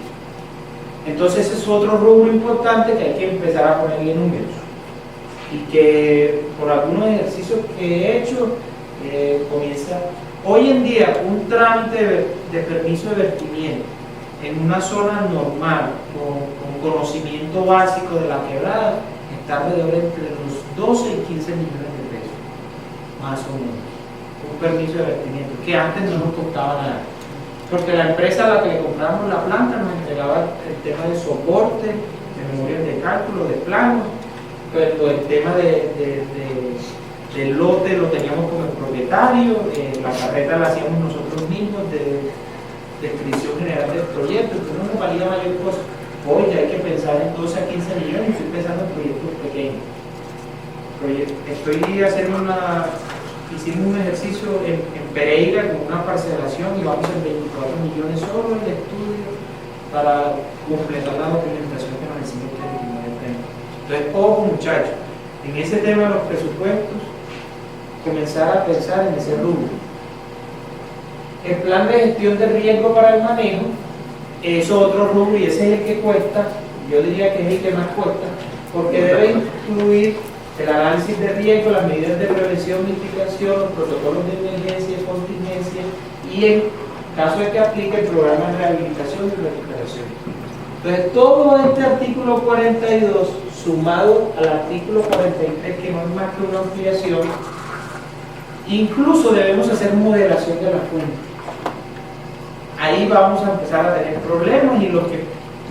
Entonces ese es otro rubro importante que hay que empezar a ponerle números, y que por algunos ejercicios que he hecho comienza. Hoy en día un trámite de permiso de vertimiento en una zona normal, con conocimiento básico de la quebrada, está alrededor entre los 12 y 15 millones de pesos, más o menos. Un permiso de vertimiento, que antes no nos costaba nada, porque la empresa a la que le compramos la planta nos entregaba el tema de soporte, de memorias de cálculo, de planos, pero el tema del lote lo teníamos como el propietario, la carreta la hacíamos nosotros mismos, de descripción general del proyecto, entonces no nos valía mayor cosa. Hoy ya hay que pensar en 12 a 15 millones, estoy pensando en proyectos pequeños. Hicimos un ejercicio en Pereira con una parcelación y vamos en 24 millones solo el estudio para completar la documentación que nos exige el Tribunal de Premio. Entonces, ojo muchachos, en ese tema de los presupuestos, comenzar a pensar en ese rubro. El plan de gestión de riesgo para el manejo es otro rubro, y ese es el que cuesta, yo diría que es el que más cuesta, porque debe incluir el análisis de riesgo, las medidas de prevención, mitigación, los protocolos de emergencia y contingencia, y en caso de que aplique el programa de rehabilitación y recuperación. Entonces, todo este artículo 42, sumado al artículo 43, que no es más que una ampliación, incluso debemos hacer modelación de la fuente. Ahí vamos a empezar a tener problemas, y los que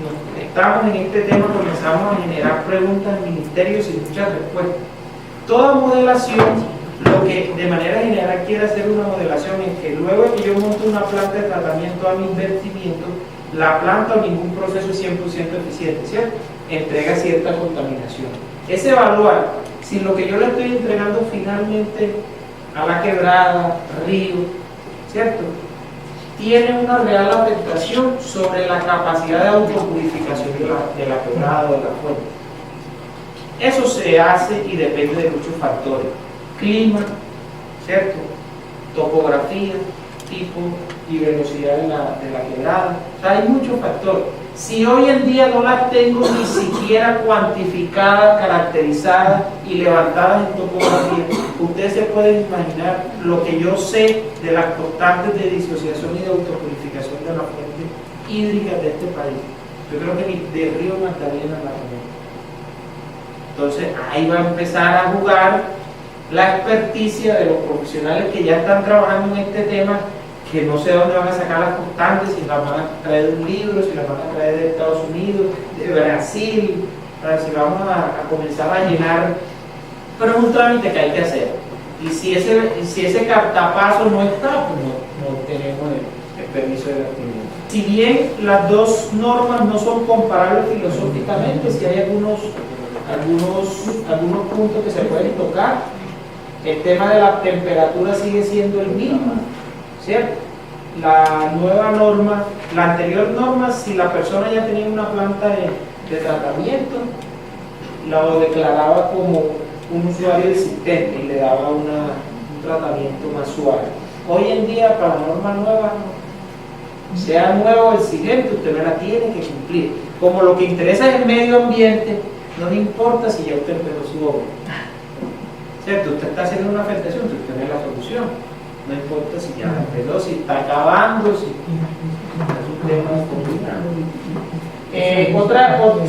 nos estamos en este tema comenzamos a generar preguntas al ministerio sin muchas respuestas. Toda modelación, lo que de manera general quiere hacer una modelación es que luego de que yo monto una planta de tratamiento a mis vertimientos, la planta o ningún proceso es 100% eficiente, ¿cierto? Entrega cierta contaminación. Es evaluar si lo que yo le estoy entregando finalmente a la quebrada, río, ¿cierto?, tiene una real afectación sobre la capacidad de autopurificación de la quebrada o de la fuente. Eso se hace y depende de muchos factores: clima, ¿cierto?, topografía, tipo y velocidad de la quebrada. O sea, hay muchos factores. Si hoy en día no las tengo ni siquiera cuantificadas, caracterizadas y levantadas en topografía, ustedes se pueden imaginar lo que yo sé de las constantes de disociación y de autopurificación de la fuente hídrica de este país. Yo creo que ni de Río Magdalena la conozco. Entonces ahí va a empezar a jugar la experticia de los profesionales que ya están trabajando en este tema, que no sé dónde van a sacar las constantes, si las van a traer de un libro, si las van a traer de Estados Unidos, de Brasil, para si vamos a comenzar a llenar. Pero es un trámite que hay que hacer. Y si ese captapaso no está, pues no tenemos el permiso de vertimiento. Si bien las dos normas no son comparables filosóficamente, si hay algunos puntos que se pueden tocar, el tema de la temperatura sigue siendo el mismo, ¿cierto? La nueva norma, la anterior norma, si la persona ya tenía una planta de tratamiento, lo declaraba como un usuario existente y le daba un tratamiento más suave. Hoy en día, para la norma nueva, sea nuevo o exigente, usted no la tiene que cumplir. Como lo que interesa es el medio ambiente, no le importa si ya usted empezó su obra, ¿cierto? Usted está haciendo una afectación, usted tiene la solución. No importa si ya empezó, si está acabando, si es un tema complicado.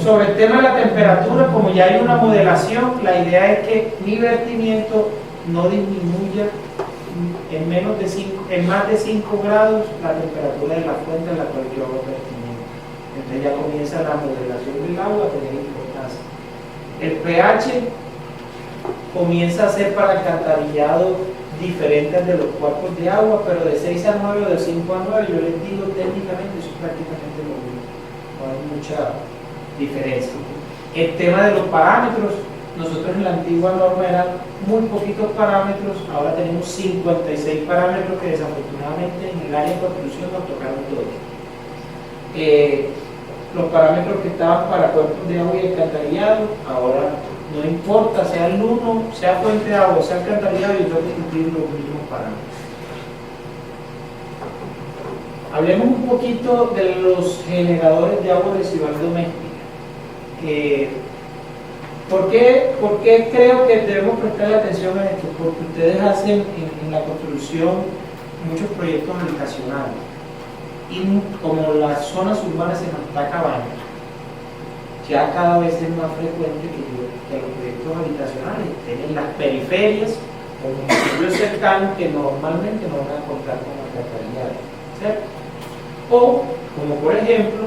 Sobre el tema de la temperatura, como ya hay una modelación, la idea es que mi vertimiento no disminuya en más de 5 grados la temperatura de la fuente en la cual yo hago vertimiento. Entonces ya comienza la modelación del agua a tener importancia. El pH comienza a ser para alcantarillado diferentes de los cuerpos de agua, pero de 6 a 9 o de 5 a 9, yo les digo técnicamente eso es prácticamente lo mismo, no hay mucha diferencia. El tema de los parámetros, nosotros en la antigua norma eran muy poquitos parámetros, ahora tenemos 56 parámetros que desafortunadamente en el área de construcción nos tocaron todos. Los parámetros que estaban para cuerpos de agua y alcantarillado, ahora no importa, sea el uno, sea fuente de agua, sea alcantarillado, yo tengo que cumplir los mismos parámetros. Hablemos un poquito de los generadores de agua residual doméstica. ¿Por qué creo que debemos prestarle atención a esto? Porque ustedes hacen en la construcción muchos proyectos habitacionales y como las zonas urbanas se nos está acabando, ya cada vez es más frecuente que los proyectos habitacionales estén en las periferias o municipios cercanos que normalmente no van a contar con alcantarillado, ¿cierto? O, como por ejemplo,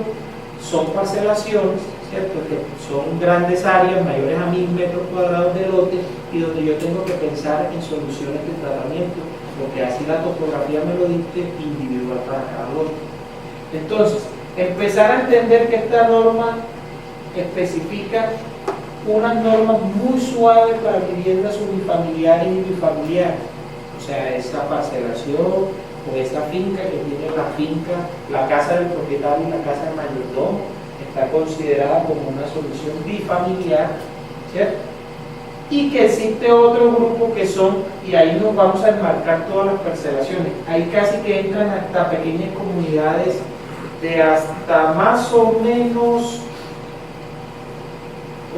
son parcelaciones, ¿cierto?, que son grandes áreas mayores a 1000 metros cuadrados de lote y donde yo tengo que pensar en soluciones de tratamiento, porque así la topografía me lo dicte individual para cada lote. Entonces, empezar a entender que esta norma especifica unas normas muy suaves para viviendas unifamiliares y bifamiliares, o sea, esta parcelación o esta finca que tiene la casa del propietario y la casa del mayordomo está considerada como una solución bifamiliar, ¿cierto? Y que existe otro grupo que son, y ahí nos vamos a enmarcar todas las parcelaciones, ahí casi que entran hasta pequeñas comunidades de hasta más o menos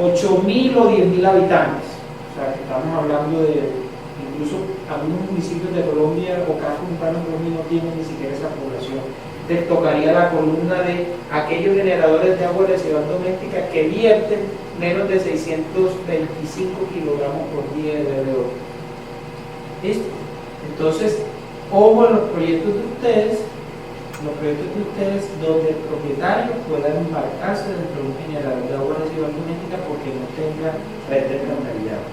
8.000 o 10.000 habitantes, o sea que estamos hablando de incluso algunos municipios de Colombia o cascos urbanos de Colombia no tienen ni siquiera esa población. Les tocaría la columna de aquellos generadores de agua residual doméstica que vierten menos de 625 kilogramos por día de BDO. ¿Listo? Entonces, ojo en los proyectos de ustedes, los proyectos de ustedes donde el propietario pueda embarcarse dentro de un generador de agua residual doméstica porque no tenga red de alcantarillado.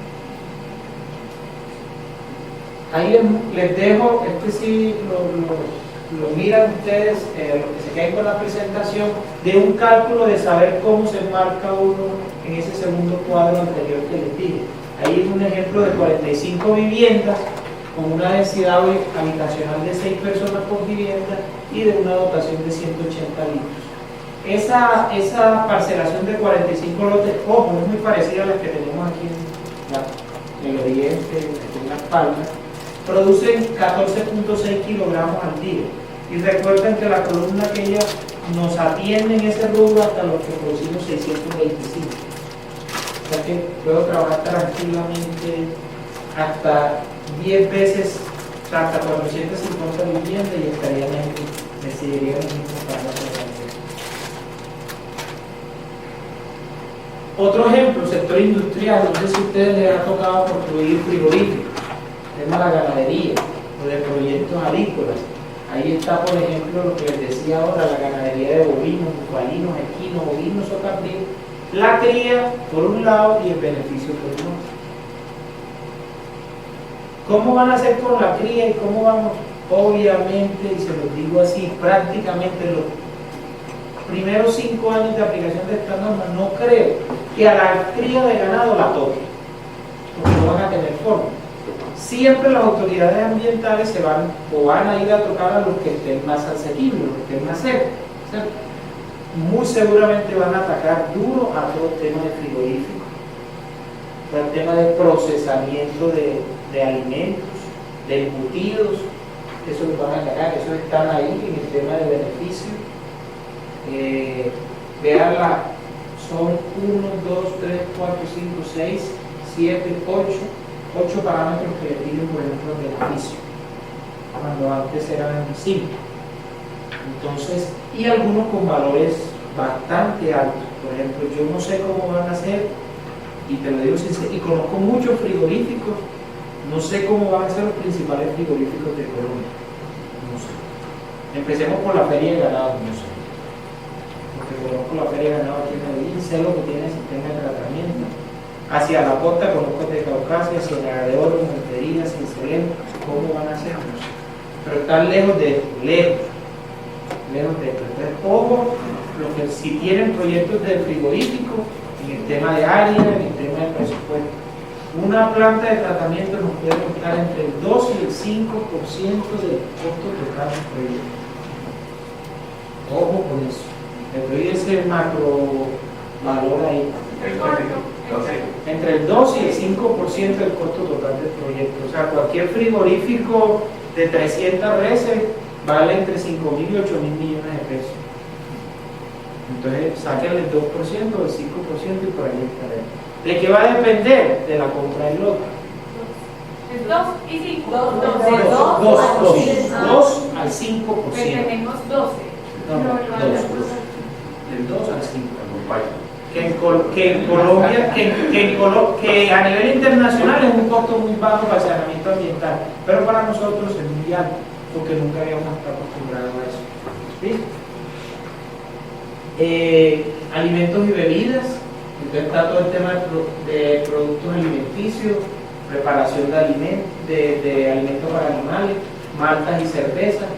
Ahí les dejo, sí lo miran ustedes, lo que se queden con la presentación, de un cálculo de saber cómo se marca uno en ese segundo cuadro anterior que les dije. Ahí es un ejemplo de 45 viviendas con una densidad habitacional de 6 personas por vivienda y de una dotación de 180 litros. Esa parcelación de 45 lotes, ojo, es muy parecida a la que tenemos aquí en el oriente, en Las Palmas, producen 14.6 kilogramos al día. Y recuerden que la columna aquella nos atiende en ese rubro hasta los que producimos 625. O sea que puedo trabajar tranquilamente hasta 10 veces, o sea, hasta 450 viviendas y estarían me seguirían en el mismo parámetro. Otro ejemplo, sector industrial. No sé si a ustedes les ha tocado construir frigoríficos, tema de la ganadería o de proyectos agrícolas. Ahí está, por ejemplo, lo que les decía ahora, la ganadería de bovinos, bufalinos, equinos, bovinos o caprinos, la cría por un lado y el beneficio por el otro. ¿Cómo van a hacer con la cría y cómo vamos? Obviamente, y se los digo así, prácticamente los primeros 5 años de aplicación de esta norma, no creo que a la cría de ganado la toquen, porque no van a tener forma. Siempre las autoridades ambientales van a ir a tocar a los que estén más asequibles, los que estén más cerca, ¿cierto? Muy seguramente van a atacar duro a todo el tema de frigorífico, el tema de procesamiento de alimentos, de embutidos, eso los van a atacar, esos están ahí en el tema de beneficio. Veanla, son 1, 2, 3, 4, 5, 6, 7, 8 parámetros que le piden, por ejemplo, el beneficio, cuando antes eran 5. Entonces, y algunos con valores bastante altos. Por ejemplo, yo no sé cómo van a hacer, y te lo digo sincero, y conozco muchos frigoríficos, no sé cómo van a ser los principales frigoríficos de Colombia. No sé. Empecemos por la feria de ganado, no sé. Porque conozco la feria de ganado aquí en Medellín, sé lo que tiene el sistema de tratamiento. Hacia la costa conozco de Caucasia, Ciénaga de Oro, Montería, Cincelejo, ¿cómo van a ser? No sé. Pero están lejos de esto, lejos de esto. Entonces, ojo, si tienen proyectos de frigorífico, en el tema de área, en el tema de presupuesto, una planta de tratamiento nos puede costar entre el 2 y el 5% del costo total del proyecto. Ojo con eso. Le doy ese macro valor ahí. Entre el 2 y el 5% del costo total del proyecto. O sea, cualquier frigorífico de 300 reses vale entre 5.000 y 8.000 millones de pesos. Entonces, sáquenle el 2%, el 5% y por ahí estaré. ¿De qué va a depender? De la compra del lote. Es 2 y 5. 2 al 5%. Tenemos 12. No, 2. Del 2 al 5. Que en Colombia, que a nivel internacional es un costo muy bajo para el saneamiento ambiental, pero para nosotros es muy alto, porque nunca habíamos estado acostumbrados a eso. ¿Sí? Alimentos y bebidas, entonces está todo el tema de productos alimenticios, preparación de alimentos para animales, maltas y cervezas,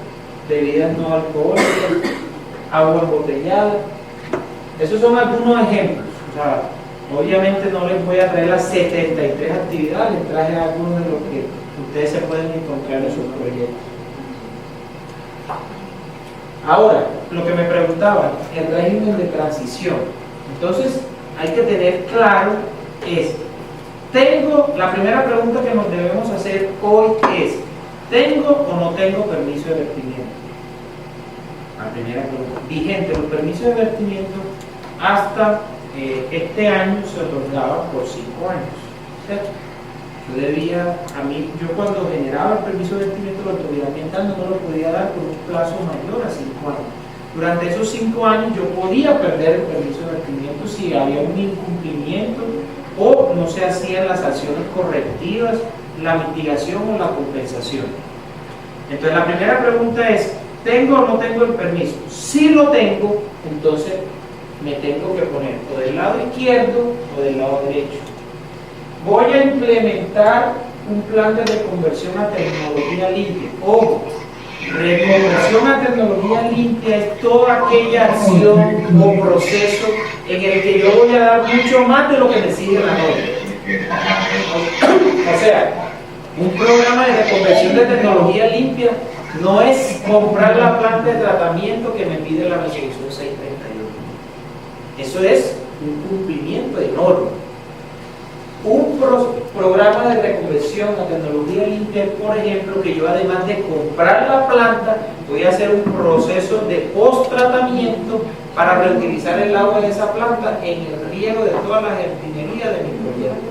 bebidas no alcohólicas, agua embotellada. Esos son algunos ejemplos. O sea, obviamente no les voy a traer las 73 actividades, les traje algunos de los que ustedes se pueden encontrar en sus proyectos. Ahora, lo que me preguntaban, el régimen de transición. Entonces, hay que tener claro la primera pregunta que nos debemos hacer hoy es, ¿tengo o no tengo permiso de vertimiento? La primera pregunta. Vigente, los permisos de vertimiento hasta este año se otorgaban por 5 años, ¿cierto? Yo cuando generaba el permiso de vertimiento de la autoridad ambiental no me lo podía dar por un plazo mayor a 5 años. Durante esos 5 años yo podía perder el permiso de vertimiento si había un incumplimiento o no se hacían las acciones correctivas, la mitigación o la compensación. Entonces la primera pregunta es, ¿tengo o no tengo el permiso? Si lo tengo, entonces me tengo que poner o del lado izquierdo o del lado derecho. Voy a implementar un plan de reconversión a tecnología limpia. Ojo, reconversión a tecnología limpia es toda aquella acción o proceso en el que yo voy a dar mucho más de lo que me exige la norma. O sea, un programa de reconversión de tecnología limpia no es comprar la planta de tratamiento que me pide la resolución 631. Eso es un cumplimiento de norma. Un programa de reconversión a tecnología limpia es, por ejemplo, que yo además de comprar la planta, voy a hacer un proceso de post-tratamiento para reutilizar el agua de esa planta en el riego de toda la jardinería de mi proyecto.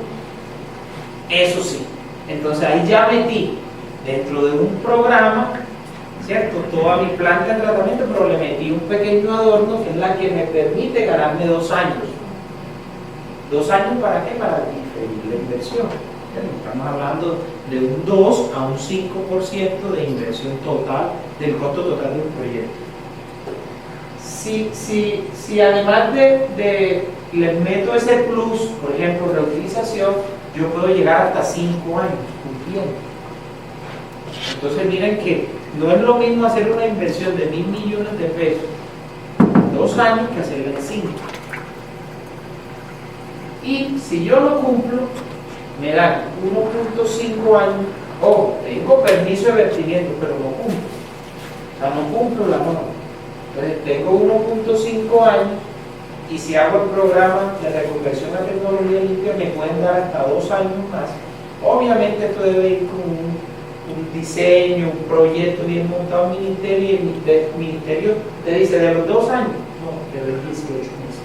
Eso sí, entonces ahí ya metí dentro de un programa, ¿cierto?, toda mi planta de tratamiento, pero le metí un pequeño adorno que es la que me permite ganarme 2 años. ¿2 años para qué? Para diferir la inversión. Estamos hablando de un 2 a un 5% de inversión total, del costo total de un proyecto. Si además de les meto ese plus, por ejemplo, reutilización, yo puedo llegar hasta 5 años cumpliendo. Entonces miren que no es lo mismo hacer una inversión de 1.000 millones de pesos en 2 años que hacerla en 5. Y si yo lo cumplo, me dan 1.5 años. Ojo, tengo permiso de vertimiento, pero no cumplo. O sea, no cumplo la norma. Entonces tengo 1.5 años y si hago el programa de reconversión a tecnología limpia me pueden dar hasta 2 años más. Obviamente esto debe ir con un diseño, un proyecto bien montado en el ministerio, y el ministerio te dice de los 2 años, no, te doy 18 meses,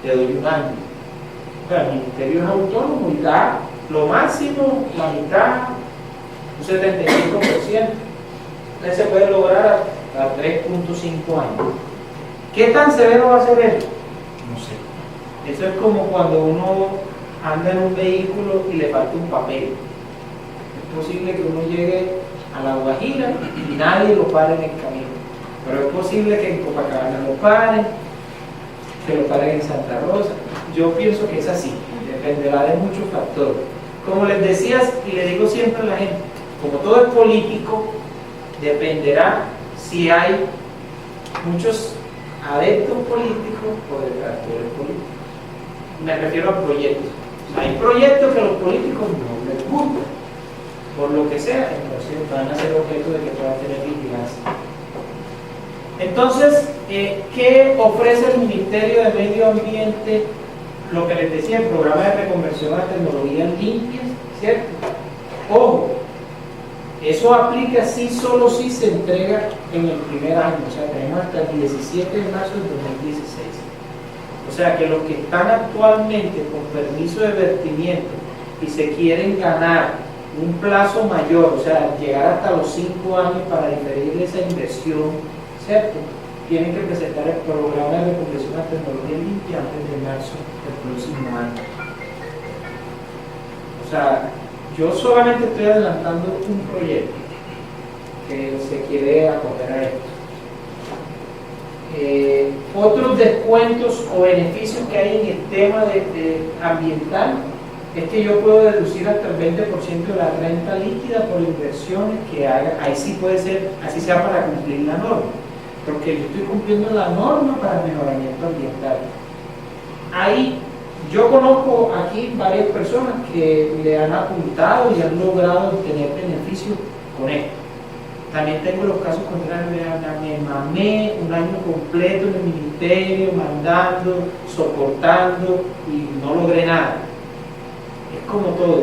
te doy 1 año. O sea, el ministerio es autónomo y da lo máximo, la mitad, un 75%. Entonces se puede lograr a 3.5 años. ¿Qué tan severo va a ser eso? No sé. Eso es como cuando uno anda en un vehículo y le falta un papel. Es posible que uno llegue a La Guajira y nadie lo pare en el camino. Pero es posible que en Copacabana lo paren, que lo paren en Santa Rosa. Yo pienso que es así, dependerá de muchos factores. Como les decía y le digo siempre a la gente, como todo es político, dependerá si hay muchos adeptos políticos o detractores políticos. Me refiero a proyectos. Hay proyectos que a los políticos no les gustan, por lo que sea, entonces van a ser objeto de que puedan tener vigilancia. Entonces, ¿qué ofrece el Ministerio de Medio Ambiente? Lo que les decía, el programa de reconversión a tecnologías limpias, ¿cierto? Ojo, eso aplica si solo si se entrega en el primer año, o sea, tenemos hasta el 17 de marzo de 2016. O sea, que los que están actualmente con permiso de vertimiento y se quieren ganar un plazo mayor, o sea, llegar hasta los 5 años para diferir esa inversión, ¿cierto?, tienen que presentar el programa de reconversión a tecnología limpia antes de marzo del próximo año. O sea, yo solamente estoy adelantando un proyecto que se quiere acoger a esto. Otros descuentos o beneficios que hay en el tema de ambiental es que yo puedo deducir hasta el 20% de la renta líquida por inversiones que haga. Ahí sí puede ser, así sea para cumplir la norma, porque yo estoy cumpliendo la norma para el mejoramiento ambiental. Ahí yo conozco aquí varias personas que le han apuntado y han logrado obtener beneficios con esto. También tengo los casos contrarios de me mamé un año completo en el ministerio, mandando, soportando y no logré nada. Es como todo,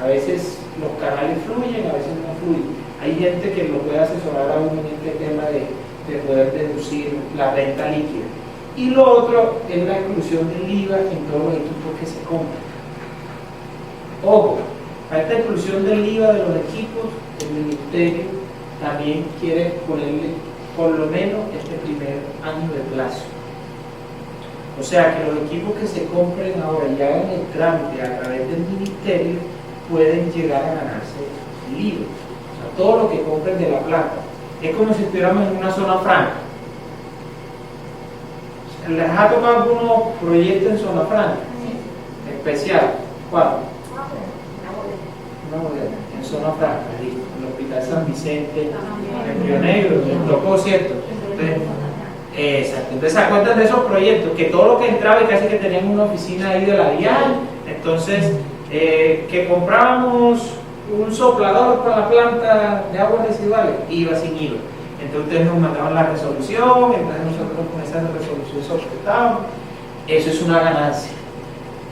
a veces los canales fluyen, a veces no fluyen. Hay gente que lo puede asesorar a uno en este tema de poder deducir la renta líquida. Y lo otro es la inclusión del IVA en todos los equipos que se compran. Ojo, a esta inclusión del IVA de los equipos, el ministerio también quiere ponerle por lo menos este primer año de plazo. O sea que los equipos que se compren ahora y hagan el trámite a través del ministerio pueden llegar a ganarse el IVA. O sea, todo lo que compren de la planta. es como si estuviéramos en una zona franca. ¿Les ha tocado algunos proyectos en zona franca? Especial. ¿Cuál? Una bodega. En zona franca, listo. El Hospital San Vicente, en Río Negro, les tocó, ¿cierto? Exacto. Entonces se acuerdan de esos proyectos, que todo lo que entraba y casi que tenían una oficina ahí de la DIAN. Entonces, que comprábamos un soplador para la planta de aguas residuales, iba sin IVA. Entonces ustedes nos mandaban la resolución, entonces nosotros con esa resolución soportábamos. Eso es una ganancia.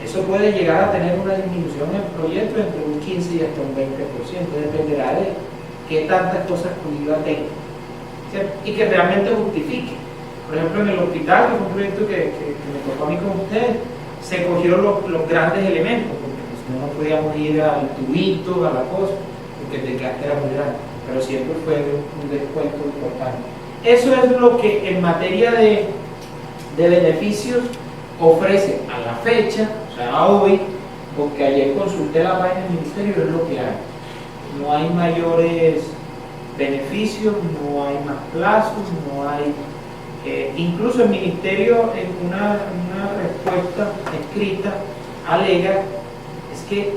Eso puede llegar a tener una disminución en el proyecto entre un 15 y hasta un 20%, dependerá de qué tantas cosas con IVA tenga, ¿cierto? Y que realmente justifique. Por ejemplo, en el hospital, que fue un proyecto que me tocó a mí con ustedes, se cogieron los grandes elementos, porque pues, no podíamos ir al tubito, a la cosa, porque el desgaste era muy grande, pero siempre fue un descuento importante. Eso es lo que en materia de beneficios ofrece a la fecha, o sea, a hoy, porque ayer consulté la página del ministerio, es lo que hay. No hay mayores beneficios, no hay más plazos, no hay... incluso el ministerio en una respuesta escrita alega es que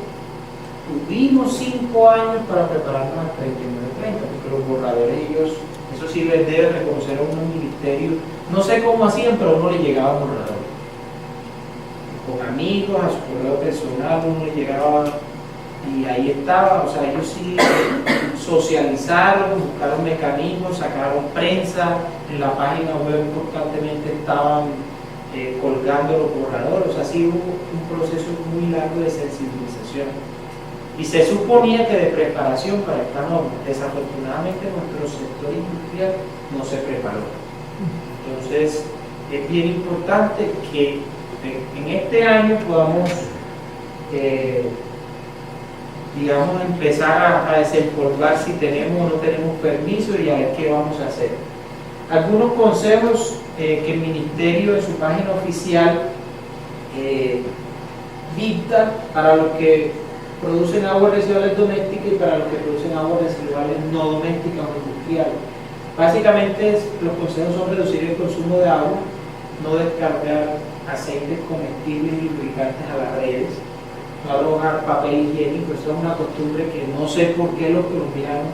tuvimos 5 años para prepararnos al 39-30, porque los borradores ellos, eso sí les debe reconocer a uno ministerio, no sé cómo hacían, pero a uno le llegaba borrador. Con amigos, a su correo personal, uno le llegaba y ahí estaba, o sea, ellos sí socializaron, buscaron mecanismos, sacaron prensa, en la página web constantemente estaban colgando los borradores, o sea, sí hubo un proceso muy largo de sensibilización. Y se suponía que de preparación para esta norma, desafortunadamente nuestro sector industrial no se preparó. Entonces, es bien importante que en este año podamos digamos, empezar a desempolvar si tenemos o no tenemos permiso y a ver qué vamos a hacer. Algunos consejos que el Ministerio en su página oficial dicta para los que producen aguas residuales domésticas y para los que producen aguas residuales no domésticas o industriales. Básicamente los consejos son reducir el consumo de agua, no descargar aceites comestibles y lubricantes a las redes, no arrojar papel higiénico. Eso es una costumbre que no sé por qué los colombianos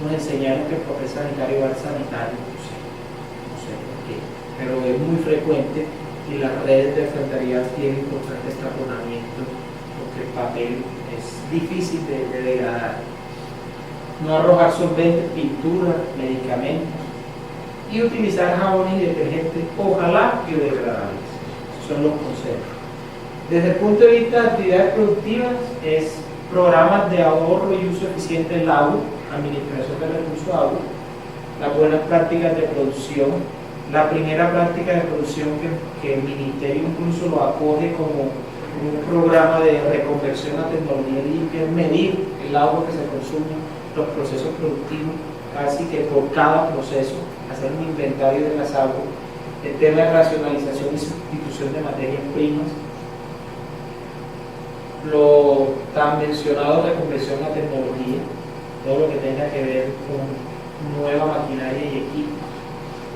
nos enseñaron que el papel sanitario va al sanitario, no sé por qué, pero es muy frecuente y las redes de alcantarillado tienen constante taponamiento porque el papel es difícil de degradar. No arrojar solventes, pinturas, medicamentos y utilizar jabones y detergentes, ojalá biodegradables. Esos son los consejos. Desde el punto de vista de actividades productivas, es programas de ahorro y uso eficiente del agua, administración del recurso agua, las buenas prácticas de producción. La primera práctica de producción que el Ministerio incluso lo acoge como un programa de reconversión a tecnología limpia, es medir el agua que se consume, los procesos productivos, casi que por cada proceso, hacer un inventario de las aguas, el tema de racionalización y sustitución de materias primas, lo tan mencionado de reconversión a tecnología, todo lo que tenga que ver con nueva maquinaria y equipo,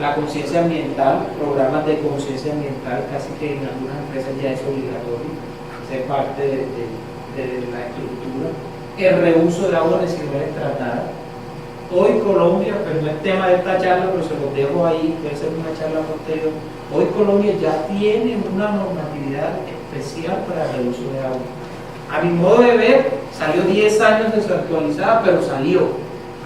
la conciencia ambiental, programas de conciencia ambiental, casi que en algunas empresas ya es obligatorio ser parte de la estructura, el reuso de aguas residuales tratadas. Hoy Colombia, pero no es tema de esta charla, pero se los dejo ahí, puede ser una charla posterior. Hoy Colombia ya tiene una normatividad especial para el reuso de agua. A mi modo de ver, salió 10 años desactualizada, pero salió.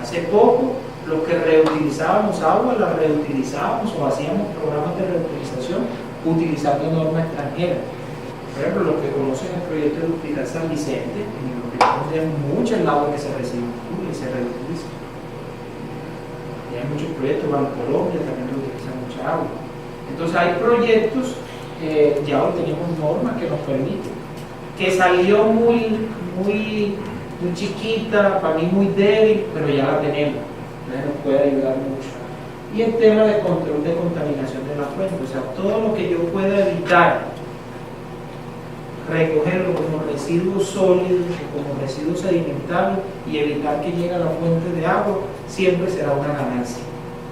Hace poco, los que reutilizábamos agua, la reutilizábamos o hacíamos programas de reutilización utilizando normas extranjeras. Por ejemplo, los que conocen el proyecto del Hospital San Vicente, en el hospital hay mucha el agua que se recibe y se reutiliza. Y hay muchos proyectos, Banco Colombia también utiliza mucha agua. Entonces hay proyectos, ya hoy tenemos normas que nos permiten, que salió muy chiquita, para mí muy débil, pero ya la tenemos, nos puede ayudar mucho. Y el tema de control de contaminación de la fuente, o sea, todo lo que yo pueda evitar recogerlo como residuos sólidos o como residuos sedimentarios y evitar que llegue a la fuente de agua, siempre será una ganancia.